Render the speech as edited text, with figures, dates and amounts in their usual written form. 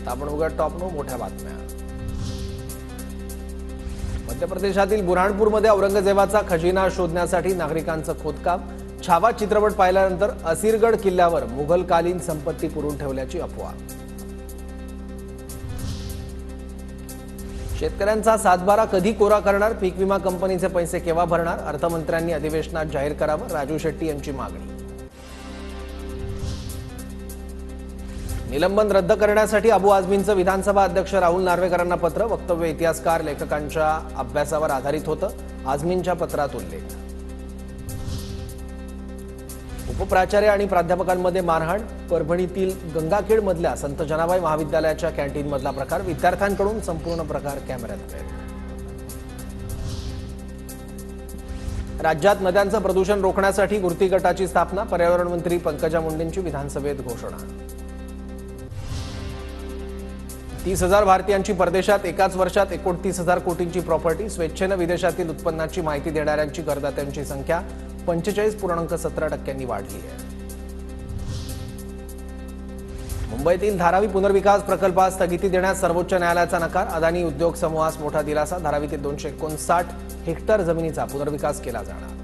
आपण उघड टॉप 9 मोठ्या बातम्या। मध्य प्रदेशातील बुरहानपूरमध्ये औरंगजेबाचा खजिना शोधण्यासाठी नागरिकांचं खोदकाम। छावा चित्रपट पाहिल्यानंतर असीरगड किल्ल्यावर मुघलकालीन संपत्ती पुरून ठेवल्याची अफवा। शेतकऱ्यांचा सातबारा कधी कोरा करणार? पीक विमा कंपनीचे पैसे केव्हा भरणार? अर्थमंत्र्यांनी अधिवेशनात जाहीर करावं, राजू शेट्टी यांची मागणी। निलंबन रद्द करण्यासाठी अबू आझमींचं विधानसभा अध्यक्ष राहुल नार्वेकरांना पत्र। वक्तव्य इतिहासकार लेखकांच्या अभ्यासावर आधारित होतं, आझमींच्या पत्रात उल्लेख। उपप्राचार्य आणि प्राध्यापकांमध्ये मारहाण। परभणीतील गंगाखेडमधल्या संत जनाबाई महाविद्यालयाच्या कॅन्टीनमधला प्रकार। विद्यार्थ्यांकडून संपूर्ण प्रकार कॅमेऱ्यात कैद। राज्यात नद्यांचं प्रदूषण रोखण्यासाठी कृती गटाची स्थापना। पर्यावरण मंत्री पंकजा मुंडेंची विधानसभेत घोषणा। 30,000 भारतीयांची परदेशात एकाच वर्षात 29,000 कोटींची प्रॉपर्टी। स्वेच्छेनं विदेशातील उत्पन्नाची माहिती देणाऱ्यांची करदात्यांची संख्या 45.17% वाढली आहे। मुंबईतील धारावी पुनर्विकास प्रकल्पास स्थगिती देण्यास सर्वोच्च न्यायालयाचा नकार। अदानी उद्योग समूहास मोठा दिलासा। धारावीतील 259 हेक्टर जमिनीचा पुनर्विकास केला जाणार।